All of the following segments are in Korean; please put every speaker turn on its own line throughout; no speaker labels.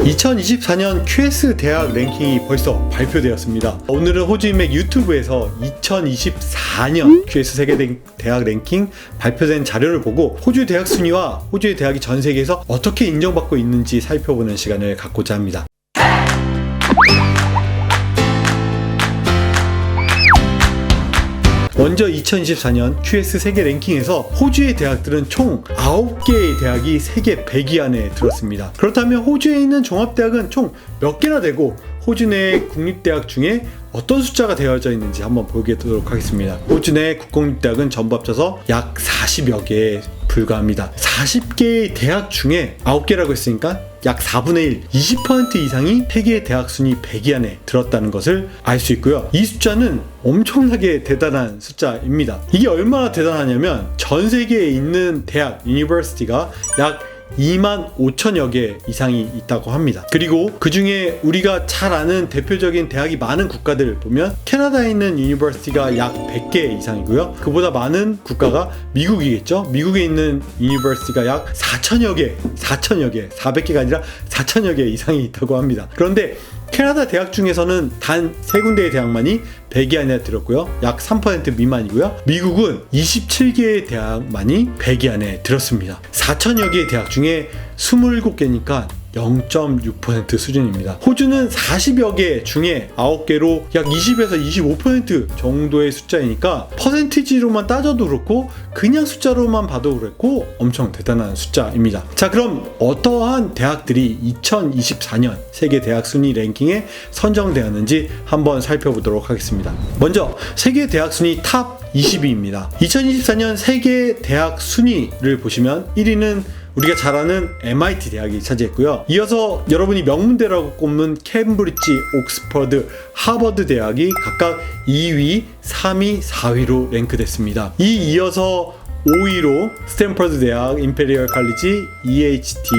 2024년 QS 대학 랭킹이 벌써 발표되었습니다. 오늘은 호주인맥 유튜브에서 2024년 QS 세계 대학 랭킹 발표된 자료를 보고 호주 대학 순위와 호주의 대학이 전 세계에서 어떻게 인정받고 있는지 살펴보는 시간을 갖고자 합니다. 먼저 2024년 QS 세계 랭킹에서 호주의 대학들은 총 9개의 대학이 세계 100위 안에 들었습니다. 그렇다면 호주에 있는 종합대학은 총 몇 개나 되고 호주 내 국립대학 중에 어떤 숫자가 되어져 있는지 한번 보도록 하겠습니다. 호주 내 국공립대학은 전부 합쳐서 약 40여 개에 불과합니다. 40개의 대학 중에 9개라고 했으니까 약 4분의 1, 20% 이상이 세계 대학 순위 100위 안에 들었다는 것을 알 수 있고요. 이 숫자는 엄청나게 대단한 숫자입니다. 이게 얼마나 대단하냐면 전 세계에 있는 대학, 유니버시티가 약 25,000여 개 이상이 있다고 합니다. 그리고 그 중에 우리가 잘 아는 대표적인 대학이 많은 국가들을 보면 캐나다에 있는 유니버시티가 약 100개 이상이고요. 그보다 많은 국가가 미국이겠죠. 미국에 있는 유니버시티가 약 4,000여 개, 400개가 아니라 4,000여 개 이상이 있다고 합니다. 그런데 캐나다 대학 중에서는 단 3군데의 대학만이 100위 안에 들었고요. 약 3% 미만이고요. 미국은 27개의 대학만이 100위 안에 들었습니다. 4,000여 개의 대학 중에 27개니까 0.6% 수준입니다. 호주는 40여 개 중에 9개로 약 20에서 25% 정도의 숫자이니까 퍼센티지로만 따져도 그렇고 그냥 숫자로만 봐도 그렇고 엄청 대단한 숫자입니다. 자, 그럼 어떠한 대학들이 2024년 세계 대학 순위 랭킹에 선정되었는지 한번 살펴보도록 하겠습니다. 먼저 세계 대학 순위 탑 20위입니다. 2024년 세계 대학 순위를 보시면 1위는 우리가 잘 아는 MIT 대학이 차지했고요. 이어서 여러분이 명문대라고 꼽는 캠브리지, 옥스퍼드, 하버드 대학이 각각 2위, 3위, 4위로 랭크됐습니다. 이어서 5위로 스탠퍼드 대학, 임페리얼 칼리지, EHT,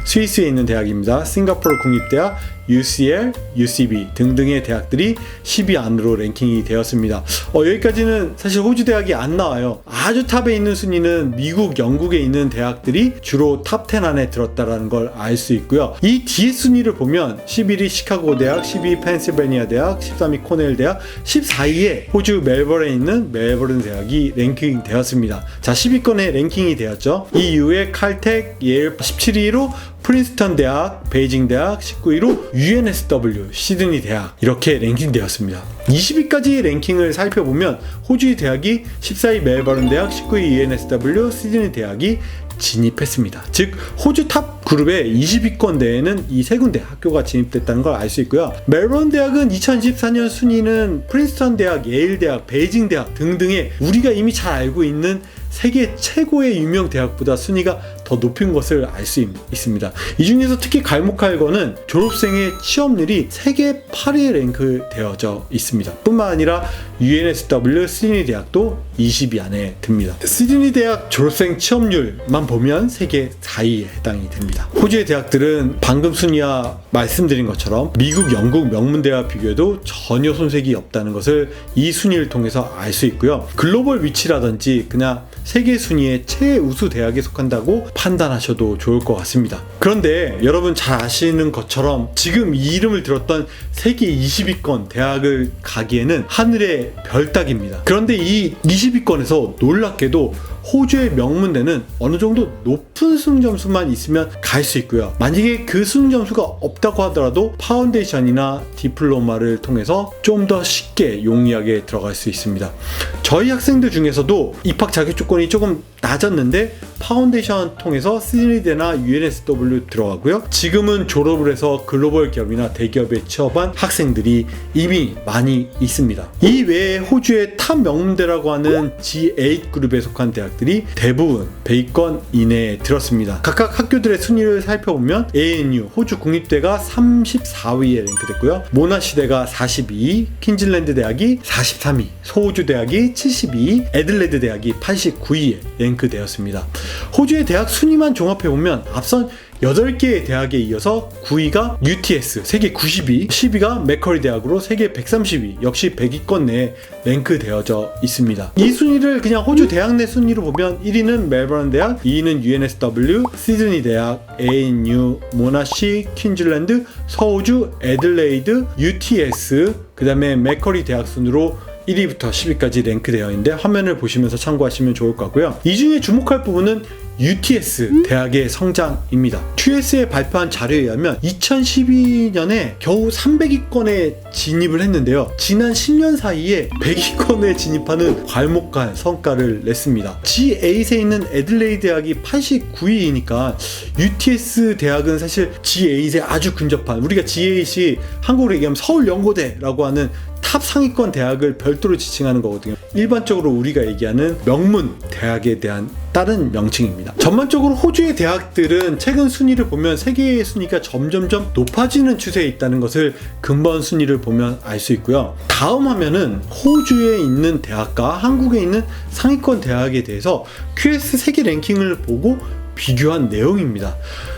스위스에 있는 대학입니다. 싱가포르 국립대학, UCL, UCB 등등의 대학들이 10위 안으로 랭킹이 되었습니다. 여기까지는 사실 호주 대학이 안 나와요. 아주 탑에 있는 순위는 미국, 영국에 있는 대학들이 주로 탑 10 안에 들었다는 걸 알 수 있고요. 이 뒤에 순위를 보면 11위 시카고 대학, 12위 펜실베니아 대학, 13위 코넬 대학, 14위에 호주 멜버른에 있는 멜버른 대학이 랭킹 되었습니다. 자, 10위권에 랭킹이 되었죠. 이 이후에 칼텍, 예일 17위로 프린스턴 대학, 베이징 대학, 19위로 UNSW, 시드니 대학 이렇게 랭킹되었습니다. 20위까지 랭킹을 살펴보면 호주의 대학이 14위 멜버른 대학, 19위 UNSW, 시드니 대학이 진입했습니다. 즉 호주 탑 그룹의 20위권 내에는 이 세 군데 학교가 진입됐다는 걸 알 수 있고요. 멜버른 대학은 2024년 순위는 프린스턴 대학, 예일 대학, 베이징 대학 등등의 우리가 이미 잘 알고 있는 세계 최고의 유명 대학보다 순위가 더 높은 것을 알 수 있습니다. 이 중에서 특히 갈목할 거는 졸업생의 취업률이 세계 8위에 랭크되어져 있습니다. 뿐만 아니라 UNSW 시드니 대학도 20위 안에 듭니다. 시드니 대학 졸업생 취업률만 보면 세계 4위에 해당이 됩니다. 호주의 대학들은 방금 순위와 말씀드린 것처럼 미국, 영국 명문대와 비교해도 전혀 손색이 없다는 것을 이 순위를 통해서 알 수 있고요. 글로벌 위치라든지 그냥 세계 순위의 최우수 대학에 속한다고 판단하셔도 좋을 것 같습니다. 그런데 여러분 잘 아시는 것처럼 지금 이 이름을 들었던 세계 20위권 대학을 가기에는 하늘의 별 따기입니다. 그런데 이 20위권에서 놀랍게도 호주의 명문대는 어느 정도 높은 수능 점수만 있으면 갈 수 있고요. 만약에 그 수능 점수가 없다고 하더라도 파운데이션이나 디플로마를 통해서 좀 더 쉽게 용이하게 들어갈 수 있습니다. 저희 학생들 중에서도 입학 자격 조건이 조금 낮았는데 파운데이션 통해서 시드니대나 UNSW 들어가고요. 지금은 졸업을 해서 글로벌 기업이나 대기업에 취업한 학생들이 이미 많이 있습니다. 이 외에 호주의 탑 명문대라고 하는 G8 그룹에 속한 대학들이 대부분 100위권 이내에 들었습니다. 각각 학교들의 순위를 살펴보면 ANU, 호주 국립대가 34위에 랭크됐고요. 모나시대가 42위, 퀸즐랜드 대학이 43위, 소호주 대학이 72위, 애들레드 대학이 89위에 랭크되었습니다. 호주의 대학 순위만 종합해보면 앞선 8개의 대학에 이어서 9위가 UTS 세계 92, 10위가 맥쿼리 대학으로 세계 132, 역시 100위권 내에 랭크되어져 있습니다. 이 순위를 그냥 호주 대학 내 순위로 보면 1위는 멜버른 대학, 2위는 UNSW, 시드니 대학, ANU, 모나시, 퀸즐랜드, 서호주, 애들레이드, UTS, 그 다음에 맥쿼리 대학 순으로 1위부터 10위까지 랭크되어 있는데 화면을 보시면서 참고하시면 좋을 것 같고요. 이 중에 주목할 부분은 UTS 대학의 성장입니다. QS에 발표한 자료에 의하면 2012년에 겨우 300위권에 진입을 했는데요. 지난 10년 사이에 100위권에 진입하는 괄목한 성과를 냈습니다. G8에 있는 애들레이드 대학이 89위이니까 UTS 대학은 사실 G8에 아주 근접한, 우리가 G8이 한국으로 얘기하면 서울연고대라고 하는 탑 상위권 대학을 별도로 지칭하는 거거든요. 일반적으로 우리가 얘기하는 명문 대학에 대한 다른 명칭입니다. 전반적으로 호주의 대학들은 최근 순위를 보면 세계의 순위가 점점점 높아지는 추세에 있다는 것을 근본 순위를 보면 알 수 있고요. 다음 화면은 호주에 있는 대학과 한국에 있는 상위권 대학에 대해서 QS 세계 랭킹을 보고 비교한 내용입니다.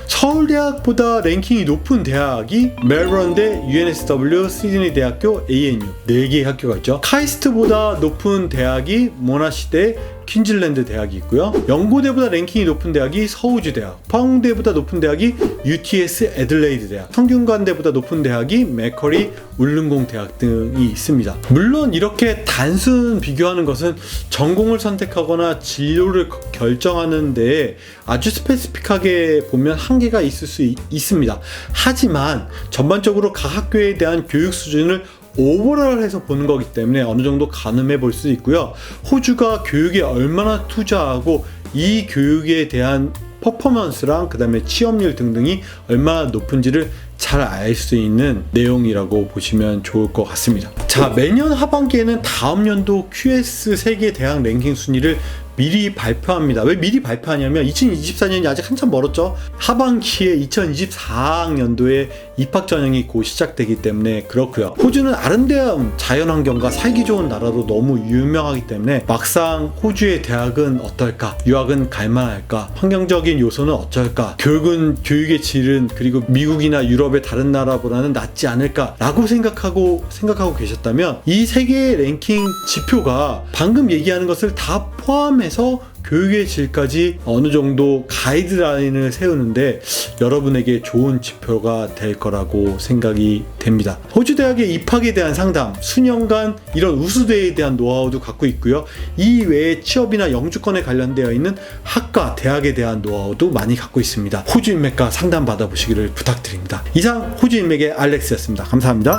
서울대학보다 랭킹이 높은 대학이 멜버른대, UNSW, 시드니 대학교, ANU 4개의 학교가 있죠. 카이스트보다 높은 대학이 모나시대, 퀸즐랜드 대학이 있고요. 연고대보다 랭킹이 높은 대학이 서우주 대학, 파웅대보다 높은 대학이 UTS 애들레이드 대학, 성균관대보다 높은 대학이 맥쿼리 울릉공 대학 등이 있습니다. 물론 이렇게 단순 비교하는 것은 전공을 선택하거나 진로를 결정하는 데에 아주 스페시픽하게 보면 한계가 있을 수 있습니다. 하지만 전반적으로 각 학교에 대한 교육 수준을 오버롤해서 보는 거기 때문에 어느 정도 가늠해 볼 수 있고요. 호주가 교육에 얼마나 투자하고 이 교육에 대한 퍼포먼스랑 그 다음에 취업률 등등이 얼마나 높은지를 잘 알 수 있는 내용이라고 보시면 좋을 것 같습니다. 자, 매년 하반기에는 다음 연도 QS 세계 대학 랭킹 순위를 미리 발표합니다. 왜 미리 발표하냐면 2024년이 아직 한참 멀었죠. 하반기에 2024학년도에 입학 전형이 곧 시작되기 때문에 그렇고요. 호주는 아름다운 자연환경과 살기 좋은 나라로 너무 유명하기 때문에 막상 호주의 대학은 어떨까? 유학은 갈만할까? 환경적인 요소는 어쩔까? 교육의 질은 그리고 미국이나 유럽의 다른 나라보다는 낫지 않을까? 라고 생각하고 계셨다면 이 세계의 랭킹 지표가 방금 얘기하는 것을 다 포함해서 교육의 질까지 어느 정도 가이드라인을 세우는데 여러분에게 좋은 지표가 될 거라고 생각이 됩니다. 호주 대학의 입학에 대한 상담, 수년간 이런 우수대에 대한 노하우도 갖고 있고요. 이 외에 취업이나 영주권에 관련되어 있는 학과, 대학에 대한 노하우도 많이 갖고 있습니다. 호주 인맥과 상담 받아보시기를 부탁드립니다. 이상 호주 인맥의 알렉스였습니다. 감사합니다.